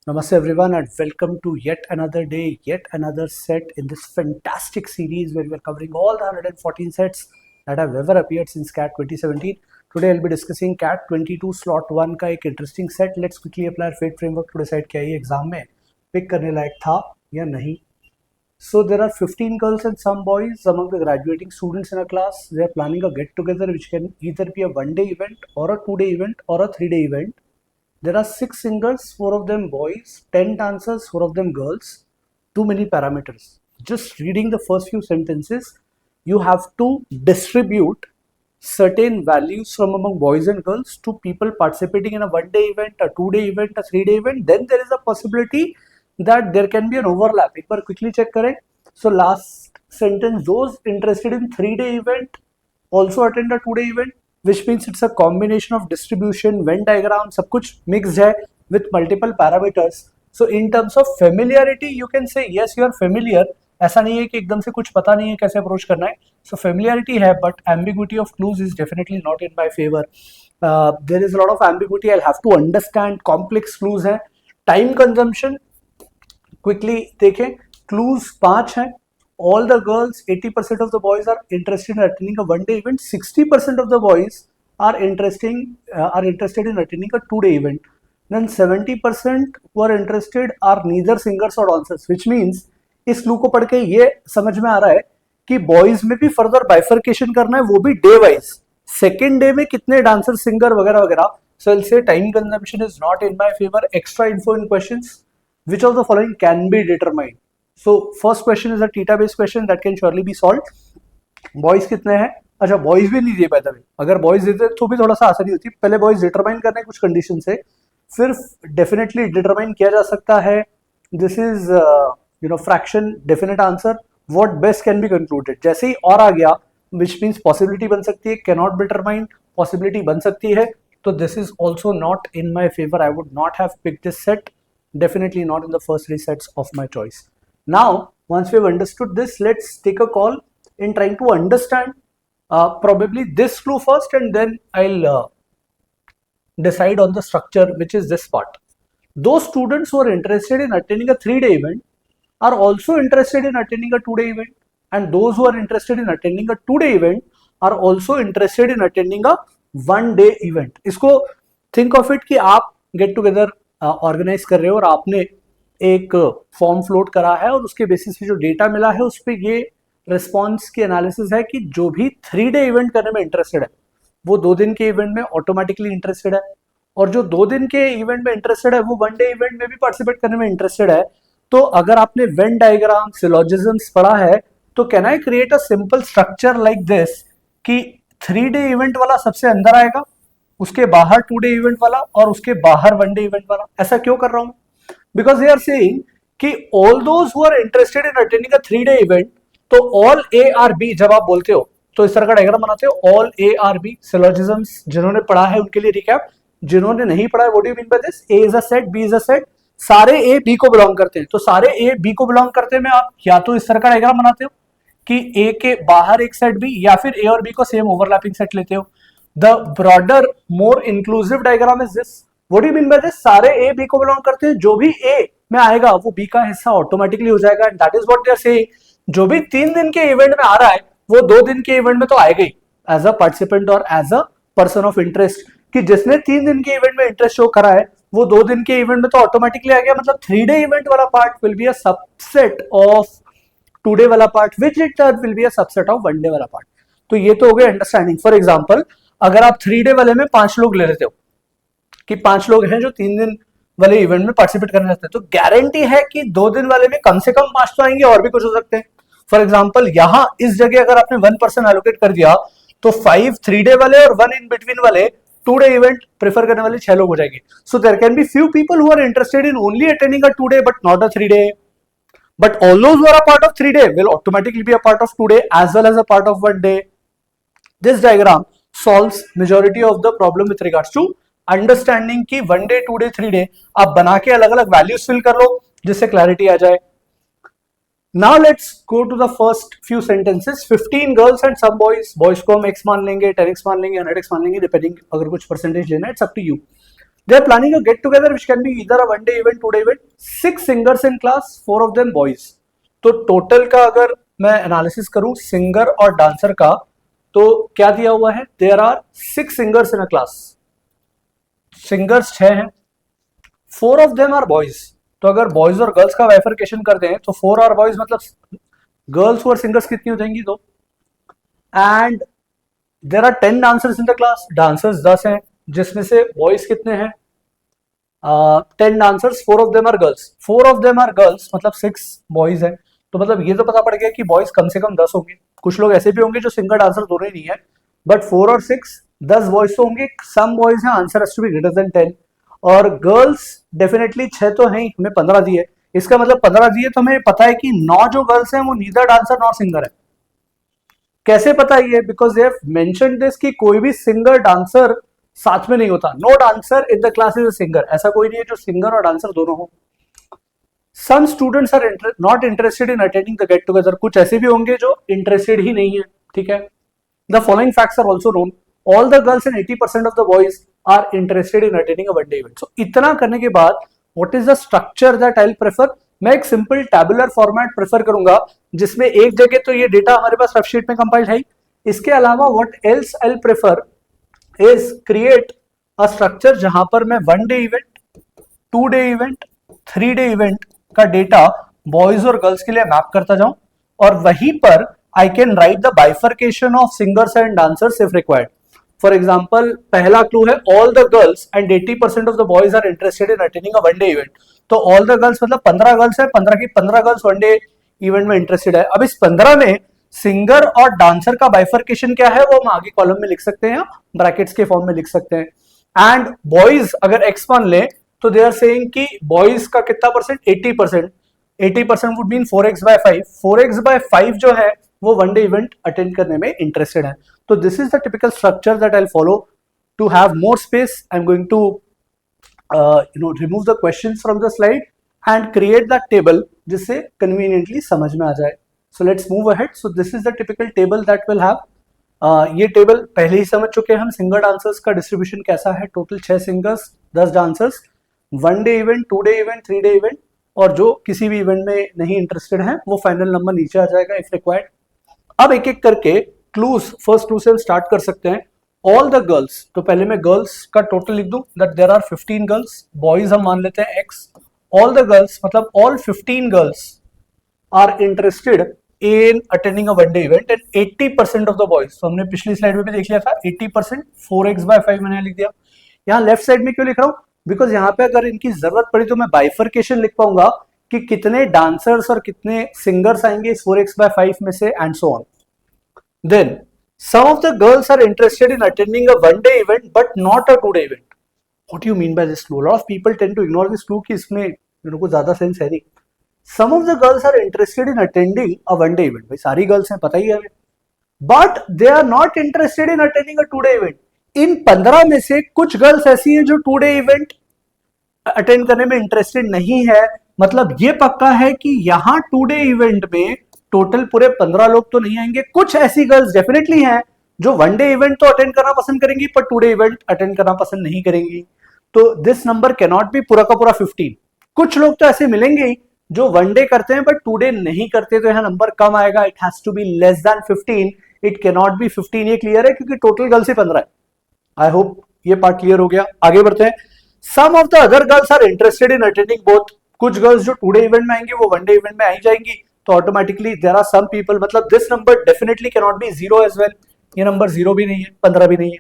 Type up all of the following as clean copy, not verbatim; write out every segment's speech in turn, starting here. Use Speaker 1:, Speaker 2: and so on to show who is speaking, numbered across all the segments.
Speaker 1: Namaste everyone and welcome to yet another day, yet another set in this fantastic series where we are covering all the 114 sets that have ever appeared since CAT 2017. Today I'll be discussing CAT 22 slot 1 का एक interesting set. Let's quickly apply our fate framework to decide क्या ये exam में pick करने लायक था या नहीं. So there are 15 girls and some boys among the graduating students in a class. They are planning a get together which can either be a 1-day event or a 2-day event or a 3-day event. There are 6 singers, 4 of them boys, 10 dancers, 4 of them girls. Too many parameters. Just reading the first few sentences, you have to distribute certain values from among boys and girls to people participating in a 1-day event, a 2-day event, a 3-day event. Then there is a possibility that there can be an overlap. एक बार quickly check करें. So last sentence, those interested in 3-day event also attend a 2-day event, which means it's a combination of distribution, Venn diagram, सब कुछ mixed है with multiple parameters. So in terms of familiarity, you can say yes, you are familiar. ऐसा नहीं है कि एकदम से कुछ पता नहीं है कैसे अप्रोच करना है. So familiarity है, but ambiguity of clues is definitely not in my favor. There is a lot of ambiguity. I'll have to understand. Complex clues है. Time consumption. Quickly देखें. Clues 5 हैं. All the girls, 80% of the boys are interested in attending a 1-day event. 60% of the boys are interested in attending a 2-day event. Then 70% who are interested are neither singers or dancers, which means इस clue को पढ़ के ये समझ में आ रहा है कि बॉयज में भी फर्दर बाइफर्केशन करना है, वो भी डे वाइज. सेकेंड डे में कितने डांसर सिंगर वगैरह वगैरह. So will say time consumption is not in my favour. Extra info in questions. Which of the following can be determined? So first question is a theta based question that can surely be solved. Boys कितने हैं? अच्छा, boys भी नहीं दिए by the way. अगर boys देते तो भी थोड़ा सा आसानी होती. पहले boys determine करने कुछ condition से, फिर definitely determine किया जा सकता है. This is fraction definite answer. What best can be concluded? जैसे ही और आ गया, which means possibility बन सकती है, cannot be determined, possibility बन सकती है. तो this is also not in my favor. I would not have picked this set. Definitely not in the first 3 sets of my choice. Now, once we have understood this, let's take a call in trying to understand probably this clue first, and then I'll decide on the structure, which is this part. Those students who are interested in attending a 3-day event are also interested in attending a 2-day event, and those who are interested in attending a 2-day event are also interested in attending a 1-day event. इसको think of it कि आप get together organise कर रहे हो और आपने एक form float करा है और उसके बेसिस पे जो डेटा मिला है उस पर ये रिस्पॉन्स की एनालिसिस है कि जो भी 3-डे इवेंट करने में इंटरेस्टेड है वो 2 दिन के इवेंट में ऑटोमेटिकली इंटरेस्टेड है, और जो 2 दिन के इवेंट में इंटरेस्टेड है वो 1-डे इवेंट में भी पार्टिसिपेट करने में इंटरेस्टेड है. तो अगर आपने वेन डायग्राम, सिलोजिज्म्स पढ़ा है तो can I create a simple structure like this कि 3-डे इवेंट वाला सबसे अंदर आएगा, उसके बाहर 2-डे इवेंट वाला और उसके बाहर 1-डे इवेंट वाला. ऐसा क्यों कर रहा हूं? बिकॉज दे आर सेइंग कि all those who are interested in attending a 3-डे इवेंट, तो ऑल ए आर बी जब आप बोलते हो तो इस तरह का डायग्राम बनाते हो. ऑल ए आर बी सिलोजिज्म्स जिन्होंने पढ़ा है उनके लिए रिकैप, जिन्होंने नहीं पढ़ा है what do you mean by this? A is a set, B is a set. सारे ए बी को बिलोंग करते हैं, तो सारे ए बी को बिलोंग करते में आप या तो इस तरह का डायग्राम बनाते हो कि ए के बाहर एक सेट बी, या फिर ए और बी को सेम ओवरलैपिंग सेट लेते हो. The broader, more inclusive diagram is this. What do you mean by this? सारे A B को belong करते हैं, जो भी A में आएगा वो B का हिस्सा ऑटोमेटिकली हो जाएगा. And that is what they are saying. जो भी 3 दिन के इवेंट में आ रहा है वो 2 दिन के इवेंट में तो आएगा ही एज अ पार्टिसिपेंट और as a person of interest. कि जिसने 3 दिन के इवेंट में इंटरेस्ट शो करा है वो 2 दिन के इवेंट में तो ऑटोमेटिकली आ गया. मतलब 3-डे इवेंट वाला part will be a subset of 2-डे वाला part, which it will be a subset of 1-डे वाला पार्ट. तो ये तो हो गया अंडरस्टैंडिंग. फॉर एग्जाम्पल, अगर आप 3-डे वाले में 5 लोग ले लेते हो कि 5 लोग हैं जो 3 दिन वाले इवेंट में पार्टिसिपेट करने जाते हैं, तो गारंटी है कि 2 दिन वाले में कम से कम 5 तो आएंगे, और भी कुछ हो सकते हैं. फॉर एग्जांपल, यहां इस जगह अगर आपने 1 पर्सन एलोकेट कर दिया तो 5 3-डे वाले और 1 इन बिटवीन वाले 2-डे इवेंट प्रेफर करने वाले 6 लोग हो जाएंगे. So there can be few people who are interested in only attending a 2-डे बट नॉट अ 3-डे. But all those who are a part of 3-day will automatically be a part of 2-day as well as a part of 1-day. This diagram solves majority of the problem with regards to understanding कि 1-day, 2-day, 3-day आप बना के अलग अलग values fill कर लो जिससे clarity आ जाए. Now let's go to the first few sentences. 15 girls and some boys. Boys को हम x मान लेंगे, 10x मान लेंगे, 100x मान लेंगे, depending अगर कुछ परसेंटेज लेना है, it's up to you. They are planning a get together which can be either a one day event, 2 day event. 6 singers in class, 4 of them boys. तो टोटल का अगर मैं एनालिसिस करूं सिंगर और डांसर का, तो क्या दिया हुआ है, there are 6 singers in a class. Singers 6 हैं, 4 ऑफ देम आर बॉयज. तो अगर बॉयज और गर्ल्स का बाइफरकेशन कर दें तो 4 आर बॉयज, मतलब गर्ल्स और सिंगर्स कितनी हो जाएंगी, 2. And there are 10 dancers in the class. Dancers 10 हैं, जिसमें से बॉयज कितने हैं, 10 dancers, 4 of them are girls. 4 of them are girls मतलब 6 बॉयज हैं. तो मतलब ये तो पता पड़ गया कि बॉयज कम से कम 10 होंगे. कुछ लोग ऐसे भी होंगे जो सिंगर डांसर दोनों ही नहीं है, बट 4 और 6 10 बॉयज तो होंगे. सम बॉयज हैं, answer has to be greater than 10. और गर्ल्स डेफिनेटली 6 तो हैं, हमें 15 दिए. इसका मतलब 15 दिए तो हमें पता है कि 9 जो गर्ल्स हैं वो नीदर डांसर नॉर सिंगर है. कैसे पता ये, because they have mentioned this कि कोई भी सिंगर डांसर साथ में नहीं होता. No dancer in the class is a singer. ऐसा कोई नहीं है जो सिंगर और डांसर दोनों हो. Some students are not interested in attending the get together. कुछ ऐसे भी होंगे जो इंटरेस्टेड ही नहीं है. ठीक है. The following facts are also known. All the girls and 80% of the boys are interested in attending a one day event. So इतना करने के बाद what is the structure that I will prefer. मैं एक सिंपल टैबुलर फॉर्मेट प्रेफर करूंगा जिसमें एक जगह तो ये डेटा हमारे पास रफ शीट में कंपाइल्ड है. इसके अलावा what else I will prefer is create a structure जहां पर मैं 1 day event, 2 day event, 3 day event का डेटा बॉयज और गर्ल्स के लिए मैप करता जाऊं, और वहीं पर I can write the bifurcation of singers and dancers if required. For example, पहला क्लू है all the girls and 80% of the boys are interested in attending a one day event. तो ऑल द गर्ल्स मतलब 15 girls है, 15 की 15 girls one day event में interested है. अब इस 15 में सिंगर और डांसर का बाइफरकेशन क्या है वो हम आगे कॉलम में लिख सकते हैं, ब्रैकेट्स के फॉर्म में लिख सकते हैं. एंड बॉयज अगर एक्स मान ले तो दे आर सेइंग कि बॉयज का कितना percent, 80%. 80% would mean 4x/5. 4x/5 जो है वो वन डे इवेंट अटेंड करने में इंटरेस्टेड है. तो this is the typical structure that I will follow. To have more space I am going to remove the questions from the slide and create that table जिससे conveniently समझ में आ जाए. So let's move ahead. So this is the typical table that we'll have. ये table पहले ही समझ चुके हैं हम. सिंगर डांसर्स का डिस्ट्रीब्यूशन कैसा है, total 6 singers, 10 dancers, 1 day event, 2 day event, 3 day event, और जो किसी भी इवेंट में नहीं इंटरेस्टेड है वो फाइनल नंबर नीचे आ जाएगा इफ रिक्वायर्ड. अब एक एक करके क्लूज, फर्स्ट क्लू से स्टार्ट कर सकते हैं. ऑल द गर्ल्स, तो पहले मैं गर्ल्स का टोटल लिख दूं that there are 15 girls. Boys हम मान लेते हैं x. ऑल द गर्ल्स मतलब all 15 girls are interested in attending a one day event and 80% of the boys. तो हमने पिछली स्लाइड में भी देख लिया था 80%, 4x/5 मैंने लिख दिया. यहाँ लेफ्ट साइड में क्यों लिख रहा हूं, बिकॉज यहाँ पे अगर इनकी जरूरत पड़ी तो मैं बाइफरकेशन लिख पाऊंगा कि कितने डांसर्स और कितने सिंगर्स आएंगे इस 4x/5 में से, and so on. Then some of the girls are interested in attending a one day event but not a 2 day event. What do you mean by this clue? A lot of people tend to ignore this clue कि इसमें मेरे को ज्यादा sense है नहीं. Some of the girls are interested in attending a one day event. भाई सारी girls हैं, पता ही है हमें. But they are not interested in attending a 2 day event. इन 15 में से कुछ गर्ल्स ऐसी हैं जो 2 day event अटेंड करने में इंटरेस्टेड नहीं है. मतलब ये पक्का है कि यहाँ 2 day event में टोटल पूरे 15 लोग तो नहीं आएंगे. कुछ ऐसी गर्ल्स डेफिनेटली हैं जो वन डे इवेंट तो अटेंड करना पसंद करेंगी पर 2 डे इवेंट अटेंड करना पसंद नहीं करेंगी. तो this number can not B पूरा का पूरा 15. कुछ लोग तो ऐसे मिलेंगे ही जो वन डे करते हैं बट 2 डे नहीं करते, तो यहाँ नंबर कम आएगा. It has to be less than 15. It can not be 15. ये क्लियर है क्योंकि टोटल गर्ल्स ही 15 है. आई होप ये पार्ट क्लियर हो गया. आगे बढ़ते हैं. Some of the other girls are interested in attending both. कुछ गर्ल्स जो 2 डे इवेंट में आएंगे वो वन डे इवेंट में आई जाएंगी. तो automatically there are some people, मतलब this number definitely can not be 0 as well. ये नंबर 0 भी नहीं है, 15 भी नहीं है.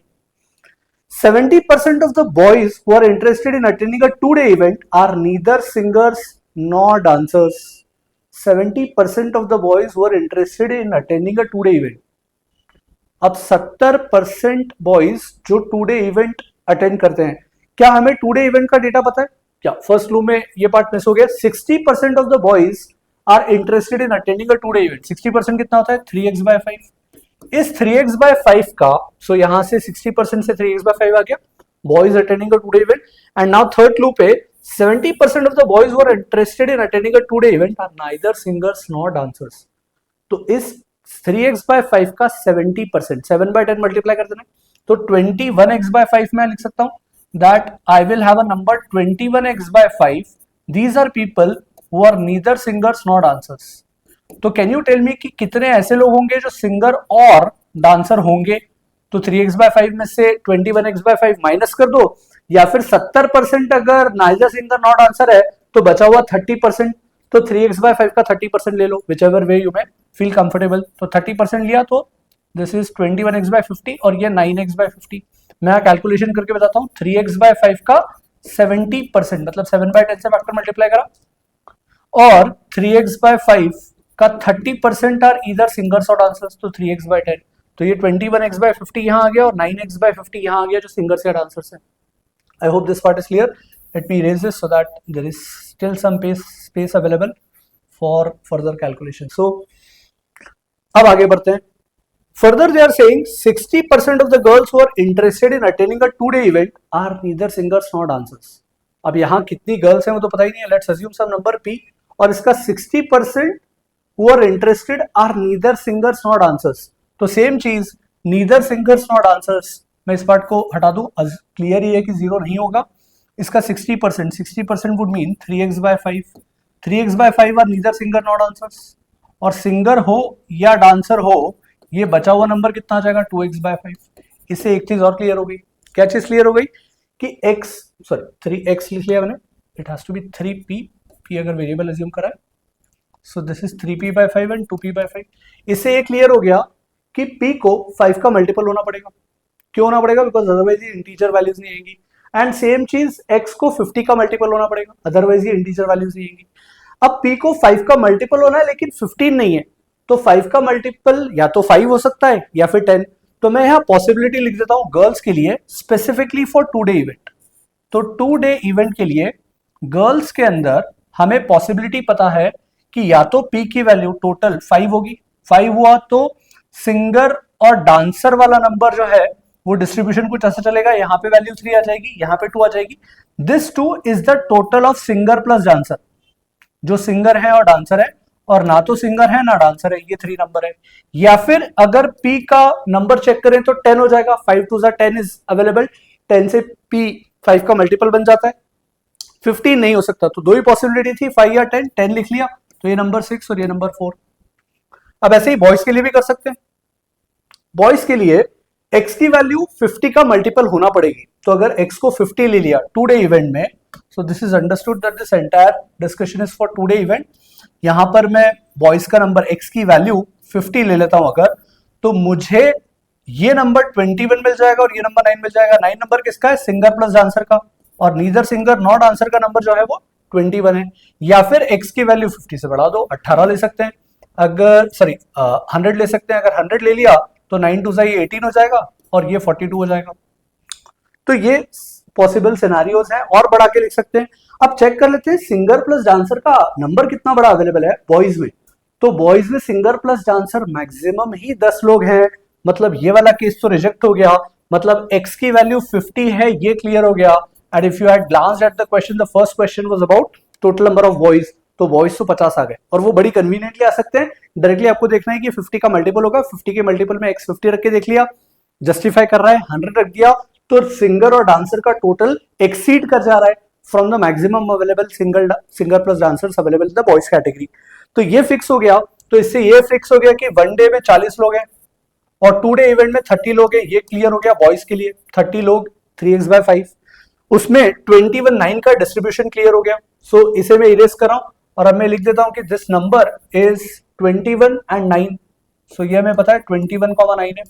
Speaker 1: 70% of the boys who are interested in attending a 2 day event are neither singers nor dancers. 70% of the boys who are interested in attending a 2 day event. अब 70% boys जो 2 day event attend करते हैं, क्या हमें 2 day event का data पता है क्या? फर्स्ट क्लू में ये पार्ट मिस हो गया. 60% of the boys are interested in attending a 2 day event. 60% कितना होता है, 3x/5. इस 3x/5 का, सो यहां से 60% से 3x/5 आ गया, boys attending a 2 day event. And now third clue पे 70% of the boys who are interested in attending a 2 day event are neither singers nor dancers. तो इस 3x/5 का 70%, 7/10 मल्टीप्लाई कर देना तो 21x/5 में लिख सकता हूं. that I will have a number 21x by 5. These are people who are neither singers nor dancers. तो कैन यू टेल मी कि कितने ऐसे लोग होंगे जो सिंगर और डांसर होंगे? तो 3x by 5 में से 21x by 5 माइनस कर दो, या फिर 70% अगर नाइदर सिंगर नॉट डांसर है तो बचा हुआ 30%, तो 3x by 5 का 30% ले लो, whichever way you may feel comfortable. तो 30% लिया तो दिस इज 21x by 50 और ये 9x by 50। मैं कैलकुलेशन करके बताता हूँ, 3x by 5 का 70% मतलब 7 by 10 से फैक्टर मल्टीप्लाई करा, और 3x by 5 का 30% आर इधर सिंगर्स और डांसर्स, तो 3x by 10। तो ये 21x by 50 यहाँ आ गया और 9x by 50 यहाँ आ गया जो सिंगर्स या डांसर्स है। I hope this part is clear. Let me erase this so that there is still some space available for further calculation. So अब आगे बढ़ते हैं। Further, they are saying 60% of the girls who are interested in attending a 2-day event are neither singers nor dancers. अब यहाँ कितनी girls हैं वो तो पता ही नहीं है, let's assume some number p, और इसका 60% who are interested are neither singers nor dancers। तो सेम चीज neither singers nor dancers, मैं इस पार्ट को हटा दूं, क्लियर ही है कि जीरो नहीं होगा। इसका 60% would mean 3x by 5, 3x by 5 are neither singer nor dancers, और सिंगर हो या डांसर हो ये बचा हुआ नंबर कितना आ जाएगा 2x by 5। इससे एक चीज और क्लियर हो गई। क्या चीज क्लियर हो गई कि x 3x लिख लिया मैंने, it has to be 3p, p अगर वेरिएबल अज्यूम करा है, so this is 3p by 5 and 2p by 5। इससे ये क्लियर हो गया कि p को 5 का मल्टीपल होना पड़ेगा। क्यों होना पड़ेगा? बिकॉज अदरवाइज ये इंटीजर वैल्यूज नहीं आएंगी। एंड सेम चीज x को 50 का मल्टीपल होना पड़ेगा, अदरवाइज ये इंटीजर वैल्यूज नहीं आएंगी। अब p को 5 का मल्टीपल होना है लेकिन 15 नहीं है, तो 5 का मल्टीपल या तो 5 हो सकता है या फिर 10। तो मैं यहाँ पॉसिबिलिटी लिख देता हूं गर्ल्स के लिए, स्पेसिफिकली फॉर 2-day इवेंट। तो 2-day इवेंट के लिए गर्ल्स के अंदर हमें पॉसिबिलिटी पता है कि या तो p की वैल्यू टोटल 5 होगी, 5 हुआ तो सिंगर और डांसर वाला नंबर जो है वो डिस्ट्रीब्यूशन कुछ ऐसा चलेगा, यहाँ पे वैल्यू 3 आ जाएगी, यहाँ पे 2 आ जाएगी। This 2 is the total of singer plus dancer. जो सिंगर है और डांसर है, और ना तो सिंगर है ना डांसर है, ये 3 नंबर है। या फिर अगर p का नंबर चेक करें तो 10 हो जाएगा, 5 2 10 इज अवेलेबल, 10 से p 5 का मल्टीपल बन जाता है। 15 नहीं हो सकता, तो दो ही पॉसिबिलिटी थी, 5 या 10, 10 लिख लिया, तो ये नंबर 6 और ये नंबर 4। अब ऐसे ही बॉयज के लिए भी कर सकते हैं। बॉयज के लिए x की वैल्यू 50 का मल्टीपल होना पड़ेगी, तो अगर x को 50 ले लिया 2-day इवेंट में, सो this is understood that this entire discussion is for 2-day event. यहां पर मैं बॉयज का नंबर x की वैल्यू 50 ले लेता हूं अगर, तो मुझे ये नंबर 21 मिल जाएगा और ये नंबर 9 मिल जाएगा। 9 नंबर किसका है? सिंगर प्लस डांसर का, और नीदर सिंगर नॉट डांसर का नंबर जो है वो 21 है। या फिर x की वैल्यू 50 से बढ़ा दो, 18 ले सकते हैं, अगर 100 ले सकते हैं। अगर 100 ले लिया तो 9 2 ये 18 हो जाएगा और ये 42 हो जाएगा। तो ये पॉसिबल सिनेरियोज हैं, और बढ़ा के लिख सकते हैं। अब चेक कर लेते हैं सिंगर प्लस डांसर का नंबर कितना बड़ा अवेलेबल है बॉयज में। तो बॉयज में सिंगर प्लस डांसर मैक्सिमम ही 10 लोग हैं, मतलब ये वाला केस तो रिजेक्ट हो गया। मतलब x की वैल्यू 50 है, ये क्लियर हो गया। And if you had glanced at the question, the first question was about total number of boys, तो बॉयज तो 50 आ गए, और वो बड़ी कन्वीनियंटली आ सकते हैं। डायरेक्टली आपको देखना है कि 50 का मल्टीपल होगा, 50 के मल्टीपल में x 50 रख के देख लिया, जस्टिफाई कर रहा है, 100 रख दिया, तो सिंगर और डांसर का टोटल एक्सीड कर जा रहा है from the maximum available singer plus dancers available in the boys category. तो ये फिक्स हो गया। तो इससे ये फिक्स हो गया कि 1 डे में 40 लोग हैं और 2-day इवेंट में 30 लोग हैं। ये क्लियर हो गया बॉयज के लिए, 30 लोग 3x by 5। उसमें 21 9 का डिस्ट्रीब्यूशन क्लियर हो गया। सो इसे मैं इरेज कर रहा हूं और अब मैं लिख देता हूं कि दिस नंबर इज 21 and 9। सो ये हमें पता है 21, 9 है।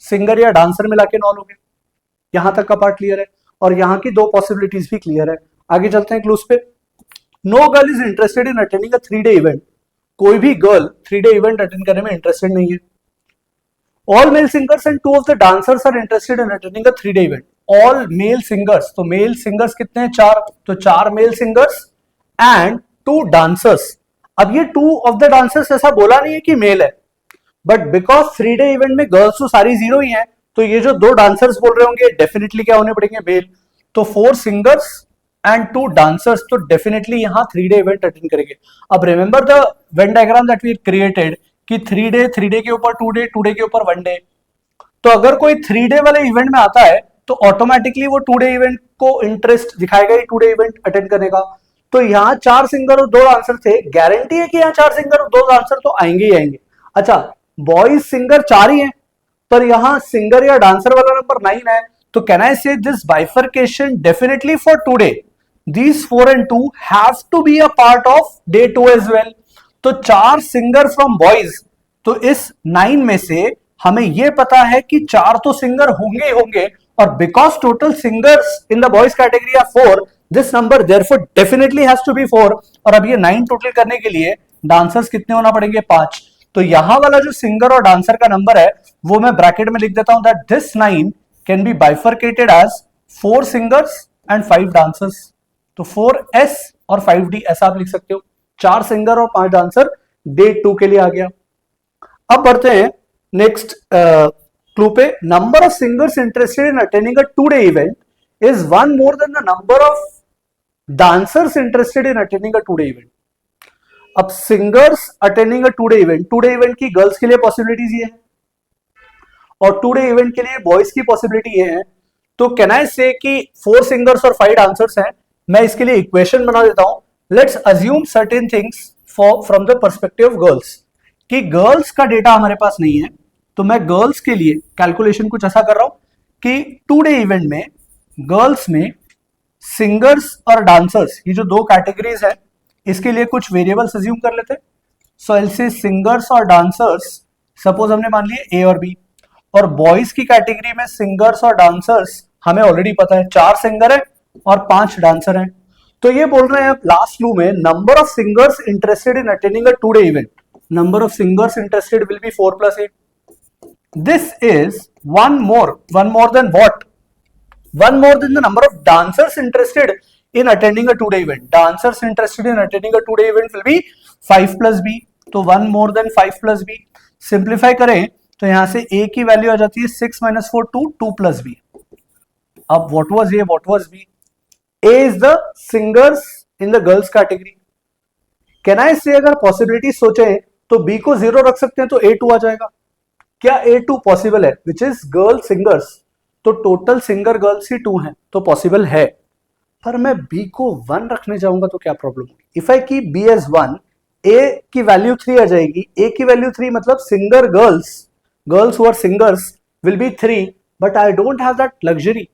Speaker 1: सिंगर या डांसर मिला के 9 लोग हैं। यहां तक का पार्ट क्लियर है, और यहां की 2 पॉसिबिलिटीज भी क्लियर है। आगे चलते हैं क्लूज पे। No girl is interested in attending a 3-day event. कोई भी गर्ल 3-day इवेंट अटेंड करने में इंटरेस्टेड नहीं है। All male singers and 2 of the dancers are interested in attending a 3-day event। All male singers, तो male singers कितने हैं? 4, तो 4 मेल सिंगर्स एंड 2 डांसर्स। अब ये 2 of the dancers ऐसा बोला नहीं है कि मेल है, बट बिकॉज 3-day इवेंट में गर्ल्स तो सारी 0 ही हैं, तो ये जो 2 डांसर्स बोल रहे होंगे डेफिनेटली क्या होने पड़ेंगे? मेल। तो 4 सिंगर्स एंड 2 डांसर्स तो डेफिनेटली यहां 3-day इवेंट अटेंड करेंगे। अब remember the Venn diagram that we created कि 3 डे के ऊपर 2 डे के ऊपर 1 डे। तो अगर कोई 3 डे वाले इवेंट में आता है तो ऑटोमेटिकली वो 2-day इवेंट को इंटरेस्ट दिखाएगा ही टुडे इवेंट अटेंड करने का। तो यहाँ 4 सिंगर और 2 डांसर थे, गारंटी है कि यहाँ 4 सिंगर और 2 डांसर तो आएंगे ही आएंगे। अच्छा, बॉयज सिंगर 4 ही हैं, पर यहाँ सिंगर या डांसर वाला नंबर 9 है, तो कैन आई से this bifurcation definitely for today these 4 and 2 have to be a part of day 2 as well। तो 4 सिंगर फ्रॉम बॉयज, तो इस 9 में से हमें यह पता है कि 4 तो सिंगर होंगे ही होंगे, और because total singers in the boys category are 4, this number therefore definitely has to be 4। और अब ये 9 टोटल करने के लिए डांसर्स कितने होना पड़ेंगे? 5। तो यहां वाला जो सिंगर और डांसर का नंबर है वो मैं ब्रैकेट में लिख देता हूं, that this 9 can be bifurcated as 4 singers and 5 dancers. तो 4S और 5D ऐसा आप लिख सकते हो। 4 सिंगर और 5 डांसर डे 2 के लिए आ गया। अब बढ़ते हैं नेक्स्ट क्लू पे। Number of singers interested in attending a 2-day event is 1 more than the number of dancers interested in attending a 2-day event. अब singers attending a 2-day event, 2-day event की girls के लिए possibilities ये है और 2-day event के लिए boys की पॉसिबिलिटी ये है। तो कैन आई से कि 4 सिंगर्स और 5 डांसर्स हैं। मैं इसके लिए इक्वेशन बना देता हूं। Let's assume certain things from the perspective of girls, कि गर्ल्स का डेटा हमारे पास नहीं है, तो मैं गर्ल्स के लिए कैलकुलेशन कुछ ऐसा कर रहा हूं कि 2-day इवेंट में गर्ल्स में सिंगर्स और डांसर्स, ये जो 2 कैटेगरीज है, इसके लिए कुछ वेरिएबल्स अज्यूम कर लेते हैं। सो आई विल से सिंगर्स और डांसर्स, सपोज हमने मान लिए A और B, और बॉयज की कैटेगरी में सिंगर्स और डांसर्स हमें ऑलरेडी पता है 4 सिंगर है और 5 डांसर हैं। तो ये बोल रहे हैं आप लास्ट क्लू में, number of singers interested in attending a 2-day event, number of singers interested will be 4 + 8। This is one more than what? One more than the number of dancers interested in attending a 2-day event. Dancers interested in attending a 2-day event will be 5 + B, तो 1 more than 5 + B। Simplify करें तो यहां से A की value आ जाती है 6 - 4 2 + B। अब what was A, what was B? A is the singers in the girls category. Can I say अगर पॉसिबिलिटी सोचें तो B को 0 रख सकते हैं तो A2 आ जाएगा। क्या A2 पॉसिबल है? विच इज गर्ल सिंगर्स, तो टोटल सिंगर गर्ल्स ही 2 हैं, तो पॉसिबल है। पर मैं B को 1 रखने जाऊंगा तो क्या प्रॉब्लम होगी? If I keep B as 1, A की वैल्यू 3 आ जाएगी। A की वैल्यू 3 मतलब singer girls who are singers will be 3, but I don't have that luxury.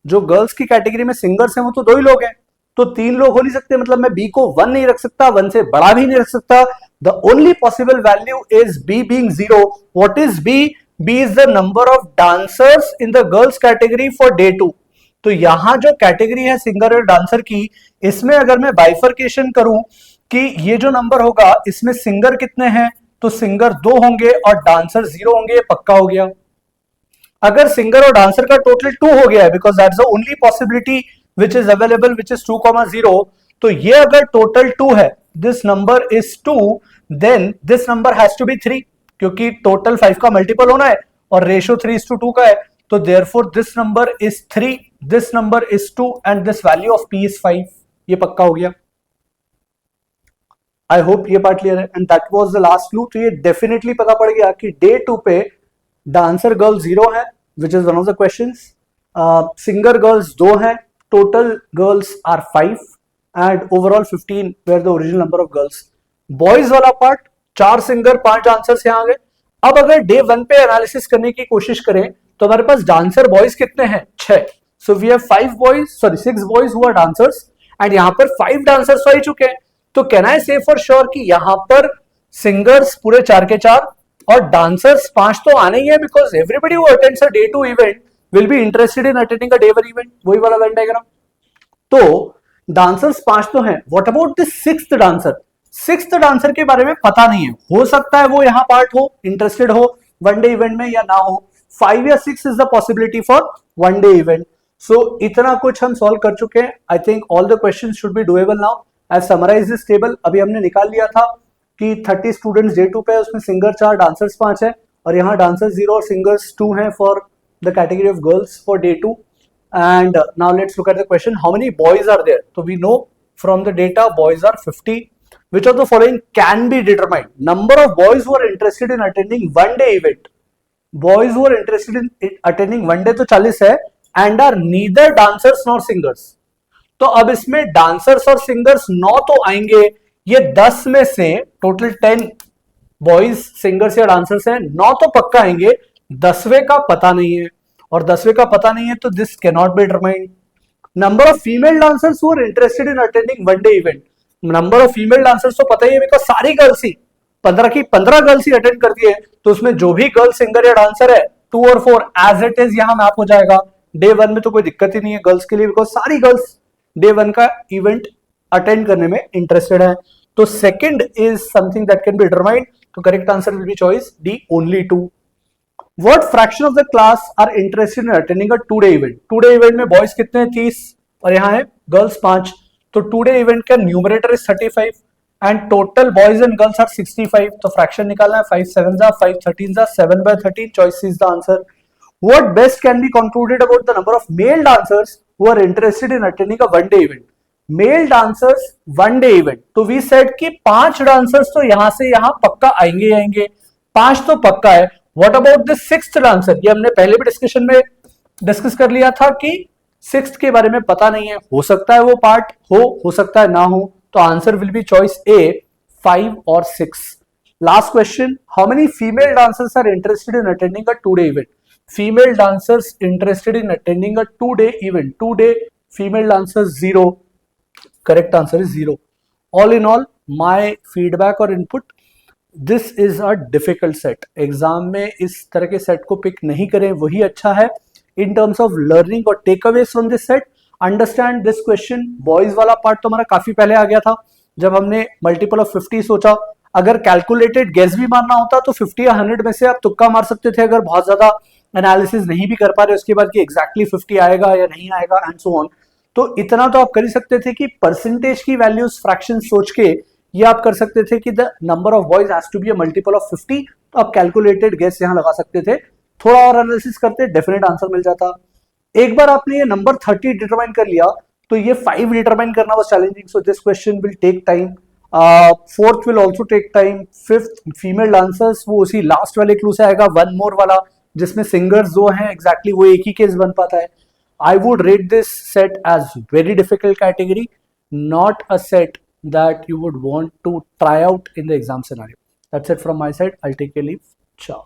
Speaker 1: जो गर्ल्स की कैटेगरी में सिंगर्स हैं वो तो 2 ही लोग हैं, तो 3 लोग हो नहीं सकते, मतलब मैं B को 1 नहीं रख सकता, 1 से बड़ा भी नहीं रख सकता। The only possible value is B being 0। What is B? B is the number of dancers in the girls category for day 2। तो यहां जो कैटेगरी है सिंगर और डांसर की, इसमें अगर मैं बाइफरकेशन करूं कि ये जो नंबर होगा इसमें सिंगर कितने हैं, तो सिंगर 2 होंगे और डांसर 0 होंगे, पक्का हो गया। अगर सिंगर और डांसर का टोटल 2 हो गया है, because that's the only possibility which is available, which is 2,0, तो ये अगर टोटल 2 है, this number is 2, then this number has to be 3, क्योंकि टोटल 5 का मल्टीपल होना है और रेशियो 3:2 का है, तो therefore this number is 3, this number is 2 and this value of P is 5। ये पक्का हो गया। आई होप ये पार्ट क्लियर है, and that was the last clue. तो ये डेफिनेटली पता पड़ गया कि डे 2 पे डांसर गर्ल 0 है, which is one of the questions. Singer girls 2 हैं, total girls are 5 and overall 15 where the original number of girls. Boys वाला पार्ट 4 सिंगर 5 डांसर्स यहां आ गए। अब अगर डे 1 पे एनालिसिस करने की कोशिश करें तो हमारे पास डांसर बॉयज कितने हैं? 6। So we have 6 boys who are dancers and यहां पर 5 डांसर्स हो चुके हैं। तो कैन आई से फॉर श्योर कि यहां पर सिंगर्स पूरे 4 के 4 और डांसर्स 5 तो आने ही है, because everybody who attends a day 2 event will be interested in attending a day 1 event. वही वाला वेन डायग्राम। तो डांसर्स 5 तो हैं। What about the 6th dancer? 6th dancer के बारे में पता नहीं है, हो सकता है वो यहां पार्ट हो, इंटरेस्टेड हो 1 डे इवेंट में या ना हो। 5 या 6 is the possibility for 1 day event. So इतना कुछ हम सॉल्व कर चुके हैं। I think all the question should be doable now. I summarize this table. अभी हमने निकाल लिया था कि 30 स्टूडेंट्स डे 2 पे, उसमें सिंगर 4 डांसर्स 5 है, और यहाँ डांसर्स 0 और सिंगर्स 2 हैं for the category of girls for day 2। And now let's look at the question, how many boys are there? So we know from the data boys are 50. Which of the following can be determined? Number of boys who are interested in attending 1 day event. Boys who are interested in attending 1 day तो 40 है, and are neither dancers nor singers. तो अब इसमें dancers और singers 9 तो आएंगे, ये 10 में से टोटल 10 बॉयज सिंगर्स या डांसर्स हैं, 9 तो पक्का आएंगे, 10वें का पता नहीं है, और 10वें का पता नहीं है तो this can not be determined. Number of female dancers who are interested in attending one day event, number of female dancers तो पता ही है बिकॉज सारी गर्ल्स ही 15 की 15 गर्ल्स ही अटेंड करती है, तो उसमें जो भी गर्ल सिंगर या डांसर है 2 और 4 एज इट इज यहां मैप हो जाएगा। डे 1 में तो कोई दिक्कत ही नहीं है गर्ल्स के लिए बिकॉज सारी गर्ल्स डे 1 का इवेंट अटेंड करने में इंटरेस्टेड है। तो second is something that can be determined, तो correct answer will be choice D only 2। What fraction of the class are interested in attending a 2-day event? 2-day event में boys कितने हैं 30 और यहाँ है गर्ल्स 5, तो 2-day event का numerator is 35 and total boys and girls are 65, तो fraction निकालना है 5 7 5 13 7/13, choice is the answer. What best can be concluded about the number of male dancers who are interested in attending a 1-day event? Male dancers 1-day event, तो we said कि 5 dancers तो यहां से यहां पक्का आएंगे आएंगे, 5 तो पक्का है। What about the 6th dancer, ये हमने पहले भी डिस्कशन में डिस्कस कर लिया था कि 6th के बारे में पता नहीं है, हो सकता है वो पार्ट हो सकता है ना हो, तो answer will be choice A 5 और 6। Last question, how many female dancers are interested in attending a 2-day event? Female dancers interested in attending a 2-day event, 2-day female dancers 0, correct answer is 0। All in all my feedback और input, this is a difficult set, exam में इस तरह के set को pick नहीं करें वही अच्छा है इन टर्म्स ऑफ लर्निंग और takeaways from this set. Understand this question, boys वाला पार्ट तो हमारा काफी पहले आ गया था जब हमने मल्टीपल ऑफ 50 सोचा, अगर कैलकुलेटेड गेस भी मारना होता तो 50 या 100 में से आप तुक्का मार सकते थे अगर बहुत ज्यादा एनालिसिस नहीं भी कर पा रहे उसके बाद कि एग्जैक्टली 50 आएगा या नहीं आएगा एंड सो ऑन, तो इतना तो आप कर ही सकते थे कि परसेंटेज की वैल्यूज फ्रैक्शन सोच के ये आप कर सकते थे कि the number of boys has to be a multiple of 50, तो आप कैलकुलेटेड गेस यहां लगा सकते थे, थोड़ा और एनालिसिस करते डेफिनेट आंसर मिल जाता। एक बार आपने ये नंबर 30 डिटरमाइन कर लिया तो ये 5 डिटरमाइन करना was challenging, so this question will take time. 4th will also take time. 5th female dancers वो उसी लास्ट वाले क्लू से आएगा, वन मोर वाला जिसमें सिंगर्स जो हैं एग्जैक्टली वो एक ही केस बन पाता है। I would rate this set as very difficult category, not a set that you would want to try out in the exam scenario. That's it from my side. I'll take a leave. Ciao.